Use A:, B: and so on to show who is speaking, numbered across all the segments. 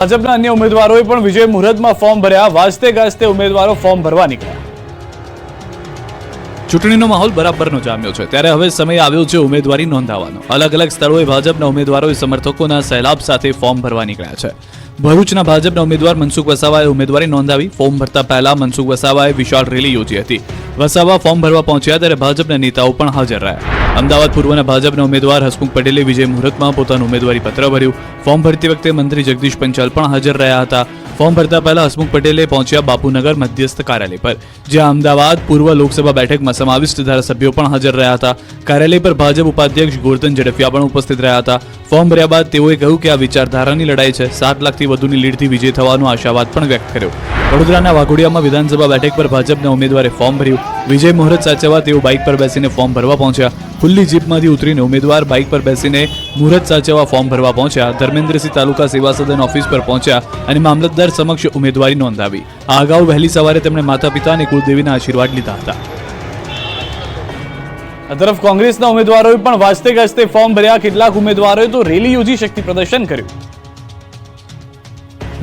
A: ભાજપના અન્ય ઉમેદવારોએ પણ વિજય મુહૂર્તમાં ફોર્મ ભર્યા. વાજતે ગાજતે ઉમેદવારો ફોર્મ ભરવા નીકળ્યા. ચૂંટણીનો માહોલ બરાબરનો જામ્યો છે, ત્યારે હવે સમય આવ્યો છે ઉમેદવારી નોંધાવવાનો. અલગ અલગ સ્થળોએ ભાજપના ઉમેદવારોએ સમર્થકોના સહેલાબ સાથે ફોર્મ ભરવા નીકળ્યા છે. ભરૂચના ભાજપના ઉમેદવાર મનસુખ વસાવાએ ઉમેદવારી નોંધાવી. ફોર્મ ભરતા પહેલા મનસુખ વસાવાએ વિશાળ રેલી યોજી હતી. વસાવા ફોર્મ ભરવા પહોંચ્યા ત્યારે ભાજપના નેતાઓ પણ હાજર રહ્યા. અમદાવાદ પૂર્વના ભાજપના ઉમેદવાર હસમુખ પટેલે વિજય મુહૂર્તમાં પોતાનું ઉમેદવારી પત્ર ભર્યું. ફોર્મ ભરતી વખતે મંત્રી જગદીશ પંચાલ પણ હાજર રહ્યા હતા. ફોર્મ ભરતા પહેલા હસમુખ પટેલે પહોંચ્યા બાપુનગર મધ્યસ્થ કાર્યાલય પર, જ્યાં અમદાવાદ પૂર્વ લોકસભા બેઠકમાં સમાવિષ્ટ ધારાસભ્યો પણ હાજર રહ્યા હતા. કાર્યાલય પર ભાજપ ઉપાધ્યક્ષ ગોરધન ઝડફિયા પણ ઉપસ્થિત રહ્યા હતા. ફોર્મ ભર્યા બાદ તેઓએ કહ્યું કે આ વિચારધારાની લડાઈ છે. 7 લાખથી વધુની લીડથી વિજય થવાનો આશાવાદ પણ વ્યક્ત કર્યો. વડોદરાના વાઘોડિયામાં વિધાનસભા બેઠક પર ભાજપના ઉમેદવારે ફોર્મ ભર્યું. વિજય મુહૂર્ત સાચવવા તેઓ બાઇક પર બેસીને ફોર્મ ભરવા પહોંચ્યા. ખુલ્લી જીપમાંથી ઉતરીને ઉમેદવાર બાઇક પર બેસીને મુહૂર્ત સાચવવા ફોર્મ ભરવા પહોંચ્યા. ધર્મેન્દ્રસિંહ તાલુકા સેવા સદન ઓફિસ પર પહોંચ્યા અને મામલતદાર સમક્ષ ઉમેદવારી નોંધાવી. આ અગાઉ વહેલી સવારે તેમણે માતા પિતા અને કુળદેવીના આશીર્વાદ લીધા હતા. આ તરફ કોંગ્રેસના ઉમેદવારોએ પણ વાજતે ગાજતે ફોર્મ ભર્યા. કેટલાક ઉમેદવારોએ તો રેલી યોજી શક્તિ પ્રદર્શન કર્યું.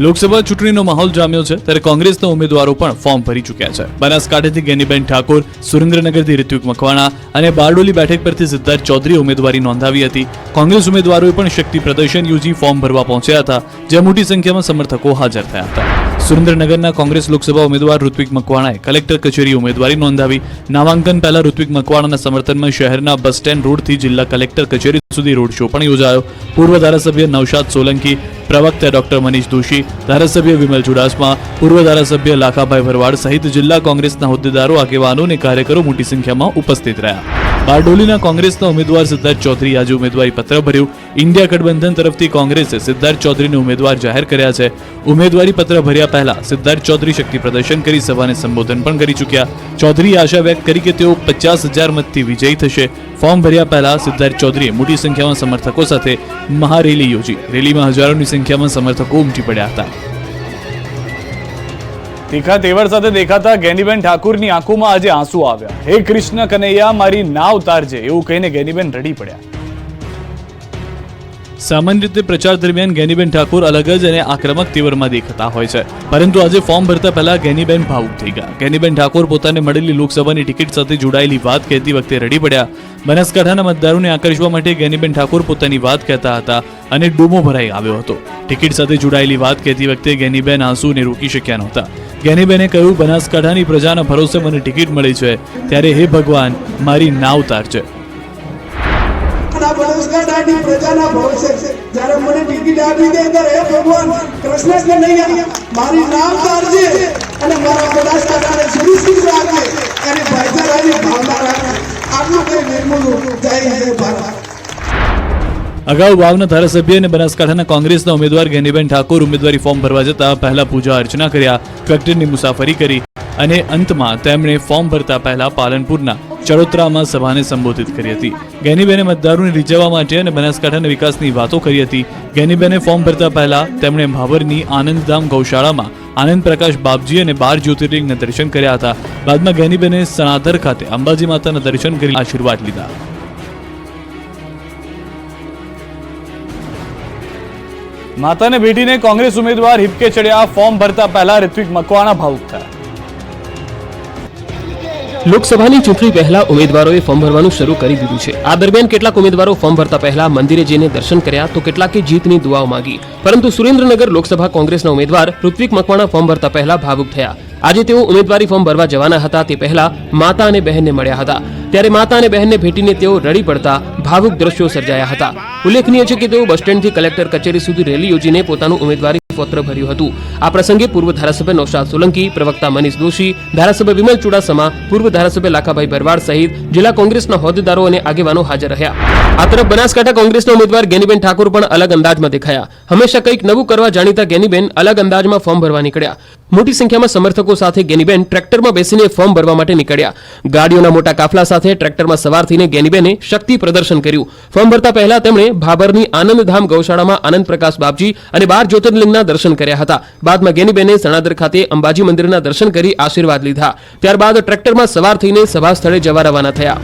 A: લોકસભા ચૂંટણીનો માહોલ જામ્યો છે, ત્યારે કોંગ્રેસના ઉમેદવારો પણ ફોર્મ ભરી ચૂક્યા છે. બનાસકાંઠાથી ગેનીબેન ઠાકોર, સુરેન્દ્રનગરથી ઋત્વિક મકવાણા અને બારડોલી બેઠક પરથી સિદ્ધાર્થ ચૌધરી ઉમેદવારી નોંધાવી હતી. કોંગ્રેસ ઉમેદવારોએ પણ શક્તિ પ્રદર્શન યોજી ફોર્મ ભરવા પહોંચ્યા હતા, જ્યાં મોટી સંખ્યામાં સમર્થકો હાજર થયા હતા. સુરેન્દ્રનગરના કોંગ્રેસ લોકસભા ઉમેદવાર ઋત્વિક મકવાણાએ કલેક્ટર કચેરી ઉમેદવારી નોંધાવી. નામાંકન પહેલા ઋત્વિક મકવાણાના સમર્થનમાં શહેરના બસ સ્ટેન્ડ રોડથી જિલ્લા કલેક્ટર કચેરી સુધી રોડ શો પણ યોજાયો. પૂર્વ ધારાસભ્ય નૌશાદ સોલંકી, પ્રવક્તા ડોક્ટર મનીષ દોશી, ધારાસભ્ય વિમલ ચુડાસમા, પૂર્વ ધારાસભ્ય લાખાભાઈ ભરવાડ સહિત જિલ્લા કોંગ્રેસના હોદ્દેદારો, આગેવાનો અને કાર્યકરો મોટી સંખ્યામાં ઉપસ્થિત રહ્યા. બારડોલીના કોંગ્રેસના ઉમેદવાર સિદ્ધાર્થ ચૌધરી આજે ઉમેદવારી પત્ર ભર્યું. ઇન્ડિયા ગઠબંધન તરફથી કોંગ્રેસે સિદ્ધાર્થ ચૌધરીને ઉમેદવાર જાહેર કર્યા છે. ઉમેદવારી પત્ર ભર્યા પહેલા સિદ્ધાર્થ ચૌધરી શક્તિ પ્રદર્શન કરી સભાને સંબોધન પણ કરી ચૂક્યા. ચૌધરીએ આશા વ્યક્ત કરી કે તેઓ 50,000 મતથી વિજયી થશે. ફોર્મ ભર્યા પહેલા સિદ્ધાર્થ ચૌધરીએ મોટી સંખ્યામાં સમર્થકો સાથે મહારેલી યોજી. રેલીમાં હજારોની સંખ્યામાં સમર્થકો ઉમટી પડ્યા હતા. તીખા તેવર સાથે દેખાતા ગેનીબેન ઠાકુરની આંખોમાં આજે આંસુ આવ્યા. હે કૃષ્ણ કનૈયા મારી નાવ તારજે, એવું કહીને ગેનીબેન રડી પડ્યા. સામાન્ય રીતે પ્રચાર દરમિયાન ગેનીબેન ઠાકુર અલગ જ અને આક્રમક તેવરમાં દેખાતા હોય છે, પરંતુ આજે ફોર્મ ભરતા પહેલા ગેનીબેન ભાવુક થઈ ગયા. ગેનીબેન ઠાકુર પોતાને મળેલી લોકસભાની ટિકિટ સાથે જોડાયેલી વાત કહેતી વખતે રડી પડ્યા. બનાસકાંઠાના મતદારોને આકર્ષવા માટે ગેનીબેન ઠાકુર પોતાની વાત કહેતા હતા અને ડૂમો ભરાઈ આવ્યો હતો. ટિકિટ સાથે જોડાયેલી વાત કહેતી વખતે ગેનીબેન આંસુને રોકી શક્યા નહોતા. ગેનીબેને કહ્યું, બનાસકાંઠાની પ્રજાના ભરોસે મને ટિકિટ મળી છે, ત્યારે હે ભગવાન મારી નાવ તારજે.
B: બનાસકાંઠાની પ્રજાના ભરોસે જ્યારે મને ટિકિટ આપી દે ત્યારે હે ભગવાન કૃષ્ણ કનૈયા મારી નાવ તારજે અને મારા બનાસકાંઠાને સુરક્ષિત રાખજે અને ભાઈચારાની ભાવના રાખજે. આટલું કઈ નિર્મૂળ જય હે ભારત.
A: અગાઉ વાવના ધારાસભ્ય અને બનાસકાંઠાના કોંગ્રેસના ઉમેદવાર ગેનીબેન ઠાકોર ઉમેદવારી ફોર્મ ભરવા જતા પહેલા પૂજા અર્ચના કર્યા, ટ્રેક્ટરની મુસાફરી કરી અને અંતમાં તેમણે ફોર્મ ભરતા પહેલા પાલનપુરના ચડોતરામાં સભાને સંબોધિત કરી હતી. ગેનીબેને મતદારોને રીઝવવા માટે અને બનાસકાંઠાના વિકાસની વાતો કરી હતી. ગેનીબેને ફોર્મ ભરતા પહેલા તેમણે ભાભરની આનંદધામ ગૌશાળામાં આનંદ પ્રકાશ બાપજી અને 12 જ્યોતિર્લિંગના દર્શન કર્યા હતા. બાદમાં ગેનીબેને સણાધર ખાતે અંબાજી માતાના દર્શન કરી આશીર્વાદ લીધા. માતાને ભેટીને કોંગ્રેસ ઉમેદવાર હિપકે ચડ્યા. ફોર્મ ભરતા પહેલા ઋત્વિક મકવાણા ભાવુક થયા.
C: લોકસભાની ચૂંટણી પહેલા ઉમેદવારોએ ફોર્મ ભરવાનું શરૂ કરી દીધું છે. આ દરમિયાન કેટલાક ઉમેદવારો ફોર્મ ભરતા પહેલા મંદિરે જઈને દર્શન કર્યા તો કેટલાકે જીતની દુઆઓ માંગી. પરંતુ સુરેન્દ્રનગર લોકસભા કોંગ્રેસના ઉમેદવાર ઋત્વિક મકવાણા ફોર્મ ભરતા પહેલા ભાવુક થયા. આજે તેઓ ઉમેદવારી ફોર્મ ભરવા જવાના હતા તે પહેલા માતા અને બહેનને મળ્યા હતા. ત્યારે માતા અને બહેનને ભેટીને તેઓ રડી પડતા ભાવુક દ્રશ્યો સર્જાયા હતા. ઉલ્લેખનીય છે કે તેઓ બસ સ્ટેન્ડથી કલેક્ટર કચેરી સુધી રેલી યોજીને પોતાનું ઉમેદવારી પત્ર ભર્યું હતું. આ પ્રસંગે પૂર્વ ધારાસભ્ય નૌશાદ સોલંકી, પ્રવક્તા મનીષ દોશી, ધારાસભ્ય વિમલ ચુડાસમા, પૂર્વ ધારાસભ્ય લાખાભાઈ ભરવાડ સહિત જિલ્લા કોંગ્રેસના હોદ્દેદારો અને આગેવાનો હાજર રહ્યા. આ તરફ બનાસકાંઠા કોંગ્રેસના ઉમેદવાર ગેનીબેન ઠાકોર પણ અલગ અંદાજમાં દેખાયા. હંમેશા કંઈક નવું કરવા જાણીતા ગેનીબેન અલગ અંદાજમાં ફોર્મ ભરવા નીકળ્યા. મોટી સંખ્યામાં સમર્થકો સાથે ગેનીબેન ટ્રેક્ટરમાં બેસીને ફોર્મ ભરવા માટે નીકળ્યા. ગાડીઓના મોટા કાફલા સાથે ટ્રેક્ટરમાં સવાર થઈને ગેનીબેને શક્તિ પ્રદર્શન કર્યું. ફોર્મ ભરતા પહેલા તેમણે ભાભરની આનંદધામ ગૌશાળામાં આનંદ પ્રકાશ બાપજી અને 12 જ્યોતિર્લિંગના દર્શન કર્યા હતા. બાદમાં ગેનીબેને સણાદર ખાતે અંબાજી મંદિરના દર્શન કરી આશીર્વાદ લીધા. ત્યારબાદ ટ્રેક્ટરમાં સવાર થઈને સભા સ્થળે જવા રવાના થયા.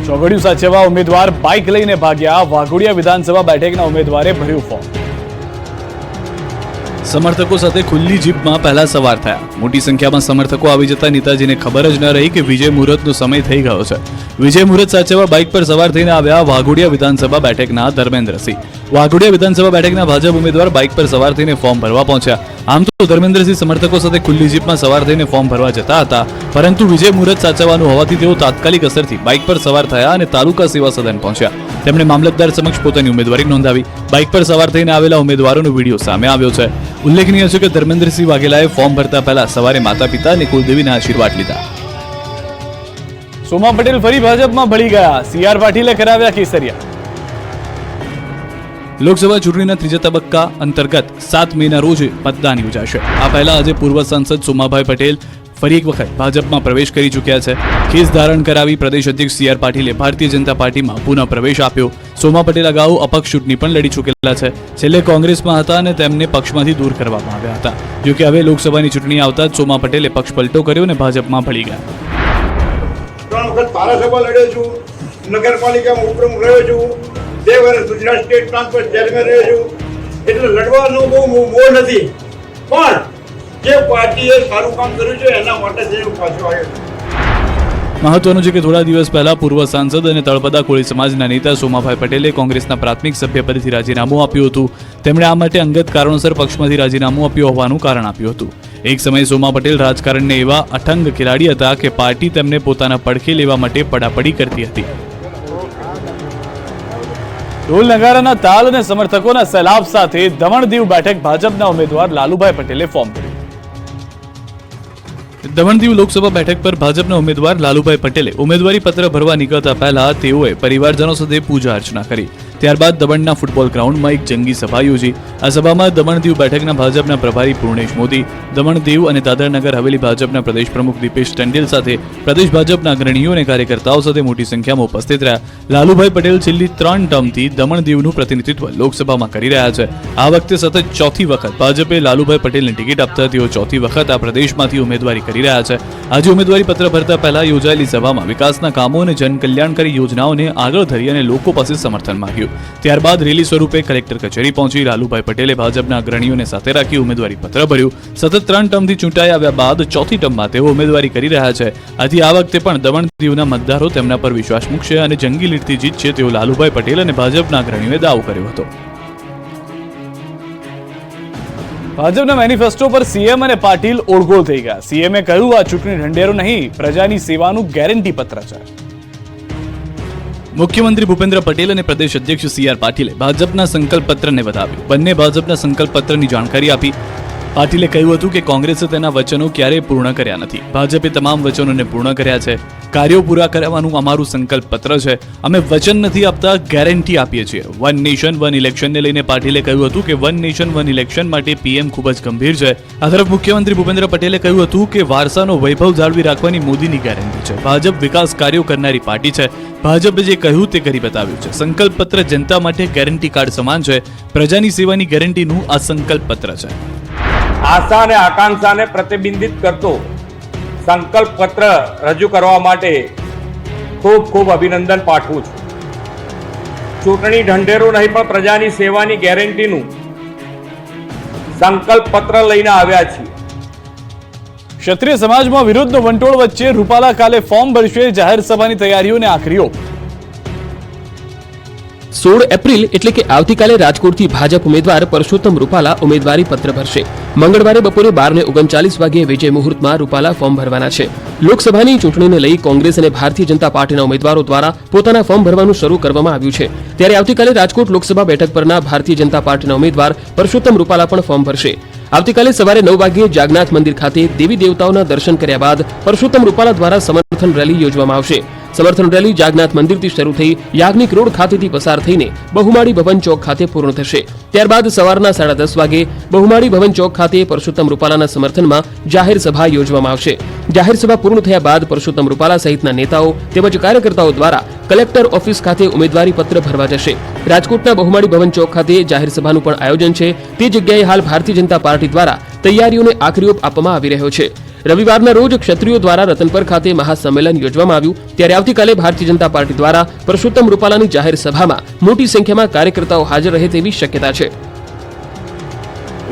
A: ચોઘડિયું સાચવવા ઉમેદવાર બાઇક લઈને ભાગ્યા. વાઘોડિયા વિધાનસભા બેઠકના ઉમેદવારે ભર્યું ફોર્મ. સમર્થકો સાથે ખુલ્લી જીપમાં પહેલા સવાર થયા. મોટી સંખ્યામાં સમર્થકો આવી જતા નેતાજીને ખબર જ ન રહી કે વિજય મુહૂર્તનો સમય થઈ ગયો છે. વિજય મુહૂર્ત સાચવવા બાઇક પર સવાર થઈને આવ્યા વાઘોડિયા વિધાનસભા બેઠકના ધર્મેન્દ્રસિંહ. વાઘોડિયા વિધાનસભા બેઠકના ભાજપ ઉમેદવાર બાઇક પર સવાર થઈને ફોર્મ ભરવા પહોંચ્યા. આમ તો ધર્મેન્દ્રસિંહ સમર્થકો સાથે ખુલ્લી જીપમાં સવાર થઈને ફોર્મ ભરવા જતા હતા, પરંતુ વિજય મુહૂર્ત સાચવવાનું હોવાથી તેઓ તાત્કાલિક અસરથી બાઇક પર સવાર થયા અને તાલુકા સેવા સદન પહોંચ્યા. તેમણે મામલતદાર સમક્ષ પોતાની ઉમેદવારી નોંધાવી. બાઇક પર સવાર થઈને આવેલા ઉમેદવારોનો વિડીયો સામે આવ્યો છે. ઉલ્લેખનીય છે કે ધર્મેન્દ્રસિંહ વાઘેલાએ ફોર્મ ભરતા પહેલા સવારે માતા પિતા અને કુલદેવીના આશીર્વાદ લીધા. સોમા પટેલ ફરી ભાજપમાં ભળી ગયા. સીઆર પાટીલે કરાવ્યા કેસરિયા. લોકસભા ચૂંટણીના ત્રીજા તબક્કા અંતર્ગત 7 મેના રોજ મતદાન યોજાશે. આ પહેલા આજે પૂર્વ સાંસદ સોમાભાઈ પટેલ ફરી એક વખત ભાજપમાં પ્રવેશ કરી ચૂક્યા છે. કેસ ધારણ કરાવી પ્રદેશ અધ્યક્ષ સીઆર પાટીલે ભારતીય જનતા પાર્ટીમાં પુનઃ પ્રવેશ આપ્યો. સોમા પટેલ અગાઉ અપક્ષ ચૂંટણી પણ લડી ચૂકેલા છે. છેલ્લે કોંગ્રેસમાં હતા અને તેમને પક્ષમાંથી દૂર કરવામાં આવ્યા હતા. જોકે હવે લોકસભાની ચૂંટણી આવતા જ સોમા પટેલે પક્ષ પલટો કર્યો અને ભાજપમાં ભળી ગયા.
D: 3 વખત ધારાસભા લડ્યો છું, નગરપાલિકામાં ઉપપ્રમુખ રહ્યો છું, 2 વર્ષ ગુજરાત સ્ટેટ ટ્રાન્સપોર્ટ ચેરમેન રહ્યો છું. એટલે લડવાનો બહુ મોહ નથી, પણ જે પાર્ટીએ સારું કામ કર્યું છે એના માટે જ હું પાછો આવ્યો છું.
A: મહત્વનું છે કે થોડા દિવસ પહેલા પૂર્વ સાંસદ અને તળપદા કોળી સમાજના નેતા સોમાભાઈ પટેલે કોંગ્રેસના પ્રાથમિક સભ્યપદેથી રાજીનામું આપ્યું હતું. તેમણે આ માટે અંગત કારણોસર પક્ષમાંથી રાજીનામું આપ્યું હોવાનું કારણ આપ્યું હતું. એક સમયે સોમા પટેલ રાજકારણને એવા અઠંગ ખેલાડી હતા કે પાર્ટી તેમને પોતાના પડખે લેવા માટે પડાપડી કરતી હતી. ઢોલ નગારાના તાલ અને સમર્થકોના સલાબ સાથે દમણ દીવ બેઠક ભાજપના ઉમેદવાર લાલુભાઈ પટેલે ફોર્મ ભર્યું. દમણ દીવ લોકસભા બેઠક પર ભાજપના ઉમેદવાર લાલુભાઈ પટેલે ઉમેદવારી પત્ર ભરવા નીકળતા પહેલા તેઓએ પરિવારજનો સાથે પૂજા અર્ચના કરી. ત્યારબાદ દમણના ફૂટબોલ ગ્રાઉન્ડમાં એક જંગી સભા યોજી. આ સભામાં દમણ દીવ બેઠકના ભાજપના પ્રભારી પૂર્ણેશ મોદી, દમણ દીવ અને દાદરનગર હવેલી ભાજપના પ્રદેશ પ્રમુખ દીપેશ ટંડેલ સાથે પ્રદેશ ભાજપના અગ્રણીઓ અને કાર્યકર્તાઓ સાથે મોટી સંખ્યામાં ઉપસ્થિત રહ્યા. લાલુભાઈ પટેલ છેલ્લી 3 ટર્મથી દમણ દીવનું પ્રતિનિધિત્વ લોકસભામાં કરી રહ્યા છે. આ વખતે સતત ચોથી વખત ભાજપે લાલુભાઈ પટેલને ટિકિટ આપતા તેઓ ચોથી વખત આ પ્રદેશમાંથી ઉમેદવારી કરી રહ્યા છે. આજે ઉમેદવારી પત્ર ભરતા પહેલા યોજાયેલી સભામાં વિકાસના કામો અને જનકલ્યાણકારી યોજનાઓને આગળ ધરી અને લોકો પાસે સમર્થન માંગ્યું. ત્યારબાદ રેલી સ્વરૂપે કલેક્ટર કચેરી પહોંચી લાલુભાઈ પટેલે ભાજપના અગ્રણીઓને સાથે રાખી ઉમેદવારી પત્ર ભર્યું. સતત 3 ટર્મથી ચૂંટાઈ આવ્યા બાદ ચોથી ટર્મમાં તેઓ ઉમેદવારી કરી રહ્યા છે. આથી આ વખતે પણ દમણ દીવના મતદારો તેમના પર વિશ્વાસ મૂકશે અને જંગી લીડથી જીતશે તેવો લાલુભાઈ પટેલ અને ભાજપના અગ્રણીઓએ દાવો કર્યો હતો. ભાજપના મેનિફેસ્ટો પર સીએમ અને પાટીલ ઓળગોળ થઈ ગયા. સીએમએ કહ્યું આ ચૂંટણી ઢંઢેરો નહીં, પ્રજાની સેવાનું ગેરંટી પત્ર છે. મુખ્યમંત્રી ભૂપેન્દ્ર પટેલ અને પ્રદેશ અધ્યક્ષ સીઆર પાટીલે ભાજપના સંકલ્પ પત્રને વધાવ્યું. બંને ભાજપના સંકલ્પ પત્રની જાણકારી આપી. પાટીલે કહ્યું હતું કે કોંગ્રેસે તેના વચનો ક્યારેય પૂર્ણ કર્યા નથી. ભાજપે તમામ વચનોને પૂર્ણ કર્યા છે. કાર્યો પૂરા કરવાનું અમારું સંકલ્પ પત્ર છે. અમે વચન નથી આપતા, ગેરંટી આપીએ છીએ. વન નેશન વન ઇલેક્શનને લઈને પાટીલે કહ્યું હતું કે વન નેશન વન ઇલેક્શન માટે પીએમ ખૂબ જ ગંભીર છે. આ તરફ મુખ્યમંત્રી ભૂપેન્દ્ર પટેલે કહ્યું હતું કે વારસાનો વૈભવ જાળવી રાખવાની મોદીની ગેરંટી છે. ભાજપ વિકાસ કાર્યો કરનારી પાર્ટી છે. ભાજપે જે કહ્યું તે કરી બતાવ્યું છે. સંકલ્પ પત્ર જનતા માટે ગેરંટી કાર્ડ સમાન છે. પ્રજાની સેવાની ગેરંટીનું આ સંકલ્પ પત્ર છે.
E: આશા અને આકાંક્ષાને પ્રતિબિંબિત કરતો સંકલ્પ પત્ર રજૂ કરવા માટે ખૂબ ખૂબ અભિનંદન પાઠવું છું. ચૂંટણી ઢંઢેરો નહીં પણ પ્રજાની સેવાની ગેરંટીનું સંકલ્પ પત્ર લઈને આવ્યા છીએ.
A: ક્ષત્રિય સમાજમાં વિરોધનો વંટોળ વચ્ચે રૂપાલા કાલે ફોર્મ ભરશે. જાહેર સભાની તૈયારીઓને આખરી ઓપ.
C: 16 એપ્રિલ એટલે કે આવતીકાલે રાજકોટથી ભાજપ ઉમેદવાર પરસોત્તમ રૂપાલા ઉમેદવારી પત્ર ભરશે. મંગળવારે બપોરે 12:39 વાગ્યે વિજય મુહૂર્તમાં રૂપાલા ફોર્મ ભરવાના છે. લોકસભાની ચૂંટણીને લઈ કોંગ્રેસ અને ભારતીય જનતા પાર્ટીના ઉમેદવારો દ્વારા પોતાના ફોર્મ ભરવાનું શરૂ કરવામાં આવ્યું છે. ત્યારે આવતીકાલે રાજકોટ લોકસભા બેઠક પરના ભારતીય જનતા પાર્ટીના ઉમેદવાર પરસોત્તમ રૂપાલા પણ ફોર્મ ભરશે. આવતીકાલે સવારે 9 વાગ્યે જાગનાથ મંદિર ખાતે દેવી દેવતાઓના દર્શન કર્યા બાદ પરસોત્તમ રૂપાલા દ્વારા સમર્થન રેલી યોજવામાં આવશે. સમર્થન રેલી જાગનાથ મંદિરથી શરૂ થઈ યાજ્ઞિક રોડ ખાતેથી પસાર થઈને બહુમાળી ભવન ચોક ખાતે પૂર્ણ થશે. ત્યારબાદ સવારના 10:30 વાગે બહુમાળી ભવન ચોક ખાતે પરસોત્તમ રૂપાલાના સમર્થનમાં જાહેર સભા યોજવામાં આવશે. જાહેર સભા પૂર્ણ થયા બાદ પરસોત્તમ રૂપાલા સહિતના નેતાઓ તેમજ કાર્યકર્તાઓ દ્વારા કલેક્ટર ઓફિસ ખાતે ઉમેદવારી પત્ર ભરવા જશે. રાજકોટના બહુમાળી ભવન ચોક ખાતે જાહેર સભાનું પણ આયોજન છે. તે જગ્યાએ હાલ ભારતીય જનતા પાર્ટી દ્વારા તૈયારીઓને આખરી ઓપ આપવામાં આવી રહ્યો છે. રવિવારના રોજ ક્ષત્રિયો દ્વારા રતનપર ખાતે મહાસંમેલન યોજવામાં આવ્યું. ત્યારે આવતીકાલે ભારતીય જનતા પાર્ટી દ્વારા પરસોત્તમ રૂપાલાની જાહેર સભામાં મોટી સંખ્યામાં કાર્યકર્તાઓ હાજર રહે તેવી શક્યતા છે.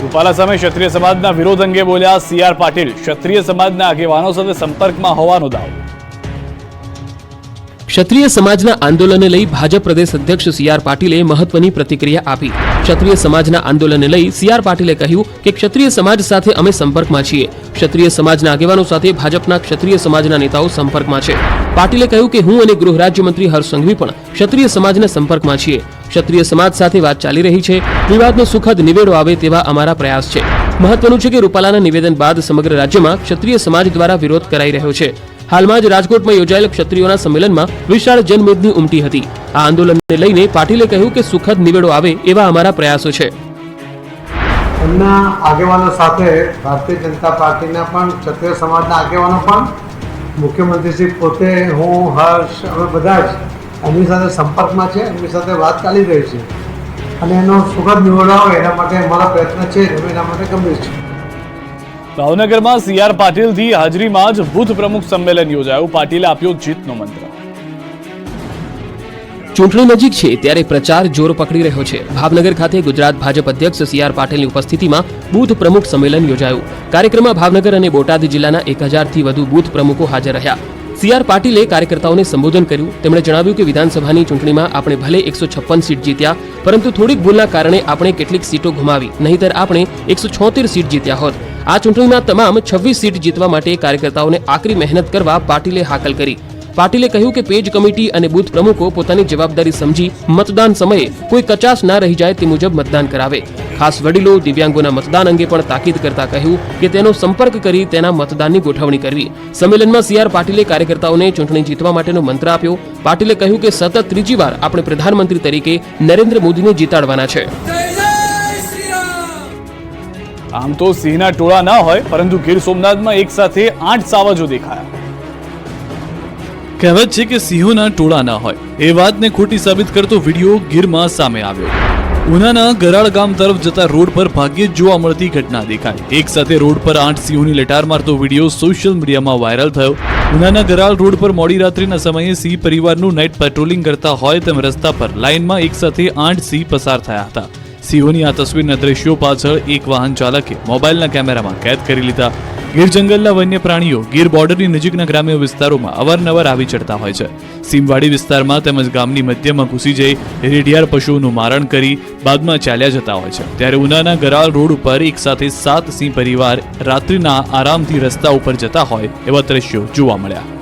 A: રૂપાલા સામે ક્ષત્રિય સમાજના વિરોધ અંગે બોલ્યા CR પાટીલ. ક્ષત્રિય સમાજના આગેવાનો સાથે સંપર્કમાં હોવાનો દાવો.
C: ક્ષત્રિય સમાજના આંદોલનને લઈ ભાજપ પ્રદેશ અધ્યક્ષ CR પાટીલે મહત્વની પ્રતિક્રિયા આપી. ક્ષત્રિય સમાજના આંદોલનને લઈ CR પાટીલે કહ્યું કે ક્ષત્રિય સમાજ સાથે અમે સંપર્કમાં છીએ. ક્ષત્રિય સમાજના આગેવાનો સાથે ભાજપના ક્ષત્રિય સમાજના નેતાઓ સંપર્કમાં છે. પાટીલે કહ્યું કે હું અને ગૃહ રાજ્યમંત્રી હર્ષ સંઘવી પણ ક્ષત્રિય સમાજના સંપર્કમાં છીએ. ક્ષત્રિય સમાજ સાથે વાત ચાલી રહી છે. વિવાદનો સુખદ નિવેડો આવે તેવા અમારા પ્રયાસ છે. મહત્વનું છે કે રૂપાલાના નિવેદન બાદ સમગ્ર રાજ્યમાં ક્ષત્રિય સમાજ દ્વારા વિરોધ કરાઈ રહ્યો છે. હાલમાં જ રાજકોટમાં યોજાયેલ ક્ષત્રિયોના સંમેલનમાં વિશાળ જનમેદની ઉમટી હતી. આ આંદોલનને લઈને પાટીલે કહ્યું કે સુખદ નિવેડો આવે એવા અમારા પ્રયાસો છે.
F: એમના આગેવાનો સાથે ભારતીય જનતા પાર્ટીના પણ ક્ષત્રિય સમાજના આગેવાનો પણ મુખ્યમંત્રીશ્રી પોતે હું હર્ષ અમે બધા જ એમની સાથે સંપર્કમાં છે. એમની સાથે વાત ચાલી રહી છે અને એનો સુખદ નિવેડો આવે એના માટે અમારા પ્રયત્ન છે. અમે એના માટે ગંભીર છે.
A: ભાવનગરમાં CR પાટીલથી હાજરીમાં જ બુથ પ્રમુખ સંમેલન યોજાયું. પાટીલે આપ્યો જીતનો મંત્ર.
C: ચૂંટણી નજીક છે ત્યારે પ્રચાર જોર પકડી રહ્યો છે. ભાવનગર ખાતે ગુજરાત ભાજપ અધ્યક્ષ CR પાટીલની ઉપસ્થિતિમાં બૂથ પ્રમુખ સંમેલન યોજાયું. કાર્યક્રમમાં ભાવનગર અને બોટાદ જિલ્લાના 1000થી વધુ બૂથ પ્રમુખો હાજર રહ્યા. CR પાટીલે કાર્યકર્તાઓને સંબોધન કર્યું. તેમણે જણાવ્યું કે વિધાનસભાની ચૂંટણીમાં આપણે ભલે 156 સીટ જીત્યા, પરંતુ થોડીક ભૂલના કારણે આપણે કેટલીક સીટો ગુમાવી, નહીંતર આપણે 176 સીટ જીત્યા હોત. આ ચૂંટણીમાં તમામ 26 સીટ જીતવા માટે કાર્યકર્તાઓને આકરી મહેનત કરવા પાટીલે હાકલ કરી. પાટીલે કહ્યું કે પેજ કમિટી અને બૂથ પ્રમુખો પોતાની જવાબદારી સમજી મતદાન સમયે કોઈ કચાશ ના રહી જાય તે મુજબ મતદાન કરાવે. ખાસ વડીલો દિવ્યાંગોના મતદાન અંગે પણ તાકીદ કરતા કહ્યું કે તેનો સંપર્ક કરી તેના મતદાનની ગોઠવણી કરવી. સંમેલનમાં CR પાટીલે કાર્યકર્તાઓને ચૂંટણી જીતવા માટેનો મંત્ર આપ્યો. પાટીલે કહ્યું કે સતત ત્રીજી વાર આપણે પ્રધાનમંત્રી તરીકે નરેન્દ્ર મોદીને જીતાડવાના છે.
A: આમ તો સિંહના ટોળા ના હોય, પરંતુ ગીર સોમનાથમાં એક સાથે 8 સાવજો દેખાયા. કહેવત છે કે સિંહોના ટોળા ના હોય. એ વાતને ખોટી સાબિત કરતો વિડીયો ગીરમાં સામે આવ્યો. ઉનાના ગરાળ ગામ તરફ જતા રોડ પર ભાગ્યે જ જોવા મળતી ઘટના દેખાઈ. એક સાથે રોડ પર 8 સિંહોની લટાર મારતો વિડીયો સોશિયલ મીડિયામાં વાયરલ થયો. ઉનાના ગરાળ રોડ પર મોડી રાત્રિના સમયે સિંહ પરિવારનું નાઇટ પેટ્રોલિંગ કરતા હોય તેમ રસ્તા પર લાઇનમાં એક સાથે 8 સિંહ પસાર થયા હતા. સિંહોની આ તસવીરના દ્રશ્યો પાછળ એક વાહન ચાલકે મોબાઈલના કેમેરામાં કેદ કરી લીધા. ગીર જંગલના વન્ય પ્રાણીઓ ગીર બોર્ડરની નજીકના ગ્રામ્ય વિસ્તારોમાં અવારનવાર આવી ચડતા હોય છે. સીમવાડી વિસ્તારમાં તેમજ ગામની મધ્યમાં ઘૂસી જઈ રેડિયાર પશુઓનું મારણ કરી બાદમાં ચાલ્યા જતા હોય છે. ત્યારે ઉનાના ગરાળ રોડ ઉપર એક સાથે 7 સિંહ પરિવાર રાત્રિના આરામથી રસ્તા ઉપર જતા હોય એવા દ્રશ્યો જોવા મળ્યા.